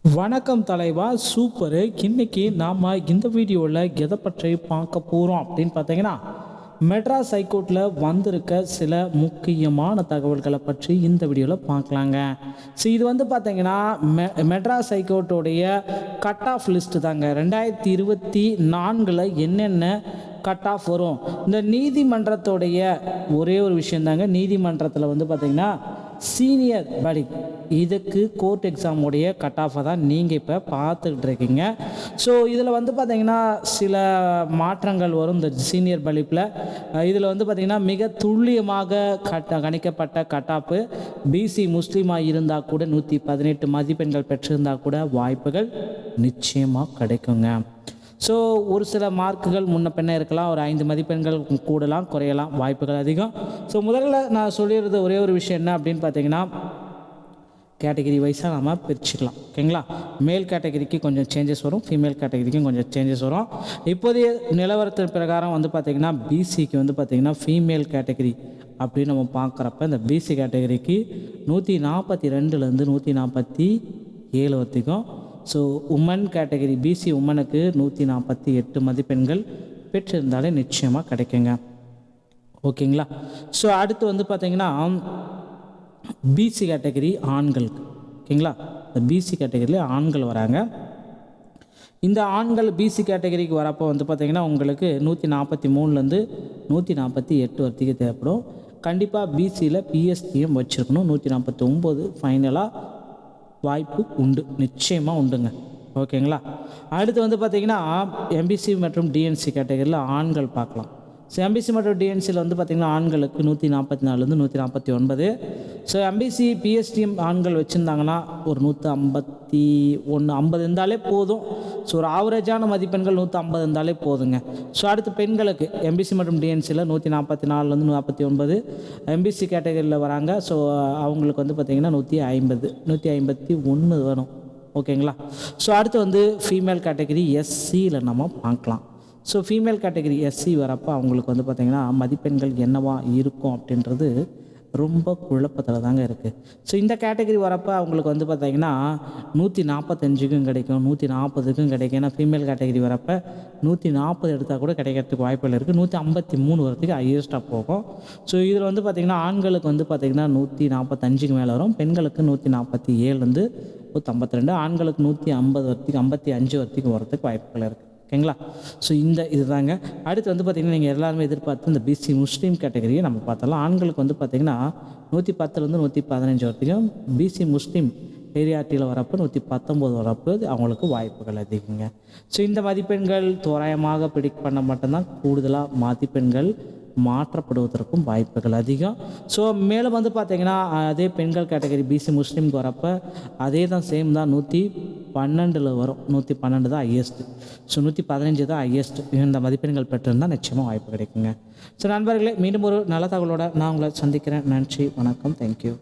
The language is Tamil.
வணக்கம் தலைவா, சூப்பரு. இன்னைக்கு நாம் இந்த வீடியோவில் எதை பற்றி பார்க்க போகிறோம் அப்படின்னு பார்த்தீங்கன்னா, மெட்ராஸ் ஹைகோர்ட்டில் வந்திருக்க சில முக்கியமான தகவல்களை பற்றி இந்த வீடியோவில் பார்க்கலாங்க. ஸோ இது பார்த்தீங்கன்னா மெட்ராஸ் ஹைகோர்ட்டோடைய கட் ஆஃப் லிஸ்ட்டு தாங்க. 2024 என்னென்ன கட் ஆஃப் வரும். இந்த நீதிமன்றத்தோடைய ஒரே ஒரு விஷயந்தாங்க, நீதிமன்றத்தில் பார்த்திங்கன்னா சீனியர் படி இதுக்கு கோர்ட் எக்ஸாமுடைய கட் ஆஃபை தான் நீங்கள் இப்போ பார்த்துக்கிட்டு இருக்கீங்க. ஸோ இதில் பார்த்திங்கன்னா சில மாற்றங்கள் வரும். இந்த சீனியர் படிப்பில் இதில் பார்த்திங்கன்னா மிக துல்லியமாக கணிக்கப்பட்ட கட் ஆஃபு பிசி முஸ்லீமாக இருந்தால் கூட 118 மதிப்பெண்கள் பெற்றிருந்தால் கூட வாய்ப்புகள் நிச்சயமாக கிடைக்குங்க. ஸோ ஒரு சில மார்க்குகள் முன்ன பின்ன இருக்கலாம், ஒரு 5 மதிப்பெண்கள் கூடலாம் குறையலாம், வாய்ப்புகள் அதிகம். ஸோ முதல்ல நான் சொல்லிடுறது ஒரே ஒரு விஷயம் என்ன அப்படின்னு பார்த்தீங்கன்னா, கேட்டகிரி வைஸாக நம்ம பிரிச்சுக்கலாம். ஓகேங்களா? மேல் கேட்டகிரிக்கு கொஞ்சம் சேஞ்சஸ் வரும், ஃபீமேல் கேட்டகிரிக்கும் கொஞ்சம் சேஞ்சஸ் வரும். இப்போதைய நிலவரத்தின் பிரகாரம் பார்த்திங்கன்னா பிசிக்கு பார்த்திங்கன்னா ஃபீமேல் கேட்டகிரி அப்படின்னு நம்ம பார்க்குறப்ப இந்த பிசி கேட்டகிரிக்கு 142லேருந்து 147 வரைக்கும். ஸோ உமன் கேட்டகிரி பிசி உமனுக்கு 148 மதிப்பெண்கள் பெற்றிருந்தாலே நிச்சயமாக கிடைக்குங்க. ஓகேங்களா? ஸோ அடுத்து பார்த்திங்கன்னா பிசி கேட்டகிரி ஆண்களுக்கு. ஓகேங்களா? இந்த பிசி கேட்டகிரியில் ஆண்கள் வராங்க. இந்த ஆண்கள் பிசி கேட்டகிரிக்கு வரப்போ பார்த்திங்கன்னா உங்களுக்கு 143லேருந்து 148 வரைக்கும் தேவைப்படும். கண்டிப்பாக பிசியில் பிஎஸ்டிஎம் வச்சுருக்கணும். 149 ஃபைனலாக வாய்ப்பு உண்டு, நிச்சயமாக உண்டுங்க. ஓகேங்களா? அடுத்து பார்த்திங்கன்னா எம்பிசி மற்றும் டிஎன்சி கேட்டகரியில் ஆண்கள் பார்க்கலாம். ஸோ எம்பிசி மற்றும் டிஎன்சியில் பார்த்திங்கன்னா ஆண்களுக்கு 144லேருந்து 149. ஸோ எம்பிசி பிஎஸ்டிஎம் ஆண்கள் வச்சுருந்தாங்கன்னா ஒரு 151 இருந்தாலே போதும். ஸோ ஒரு ஆவரேஜான மதிப்பெண்கள் 150 இருந்தாலே போதுங்க. ஸோ அடுத்து பெண்களுக்கு எம்பிசி மற்றும் டிஎன்சியில் 144லேருந்து 149 எம்பிசி கேட்டகரியில் வராங்க. ஸோ அவங்களுக்கு பார்த்திங்கன்னா 151 வரும். ஓகேங்களா? ஸோ அடுத்து ஃபீமேல் கேட்டகரி எஸ்சியில் நம்ம பார்க்கலாம். ஸோ ஃபீமேல் கேட்டகரி எஸ்சி வரப்போ அவங்களுக்கு பார்த்திங்கன்னா மதிப்பெண்கள் என்னவா இருக்கும் அப்படின்றது ரொம்ப குழப்பத்தில் தாங்க இருக்குது. ஸோ இந்த கேட்டகரி வரப்போ அவங்களுக்கு பார்த்திங்கன்னா 145க்கும் கிடைக்கும், 140க்கும் கிடைக்கும். ஏன்னா ஃபீமேல் கேட்டகரி வரப்போ 140 எடுத்தால் கூட கிடைக்கிறதுக்கு வாய்ப்புகள் இருக்குது. 153 வரத்துக்கு ஹையஸ்ட்டாக போகும். ஸோ இதில் பார்த்திங்கன்னா ஆண்களுக்கு பார்த்திங்கன்னா 145க்கு மேலே வரும், பெண்களுக்கு 147லேருந்து 152, ஆண்களுக்கு 150 வரைக்கும் 55 வரைக்கும் வரத்துக்கு வாய்ப்புகள் இருக்குது. ஓகேங்களா? ஸோ இது தாங்க. அடுத்து பார்த்திங்கன்னா நீங்கள் எல்லாருமே எதிர்பார்த்து இந்த பிசி முஸ்லீம் கேட்டகரியை நம்ம பார்த்தலாம். ஆண்களுக்கு பார்த்திங்கன்னா 110லேருந்து 115 வரைக்கும், பிசி முஸ்லீம் ஏரியாட்டியில் வரப்போ 119 வரப்போ அவங்களுக்கு வாய்ப்புகள் அதிகங்க. ஸோ இந்த மதிப்பெண்கள் தோராயமாக ப்ரிடிக்ட் பண்ண மட்டும்தான், கூடுதலாக மதிப்பெண்கள் மாற்றப்படுவதற்கும் வாய்ப்புகள் அதிகம். ஸோ மேலும் பார்த்திங்கன்னா அதே பெண்கள் கேட்டகரி பிசி முஸ்லீம்க்கு வரப்போ அதே தான், சேம் தான், 112 வரும். 112 தான் ஹையஸ்ட்டு. ஸோ 115 தான் ஹையஸ்ட்டு. இந்த மதிப்பெண்கள் பெற்றிருந்தால் நிச்சயமாக வாய்ப்பு கிடைக்குங்க. ஸோ நண்பர்களே, மீண்டும் ஒரு நல்ல தகவலோடு நான் உங்களை சந்திக்கிறேன். நன்றி, வணக்கம், தேங்க்யூ.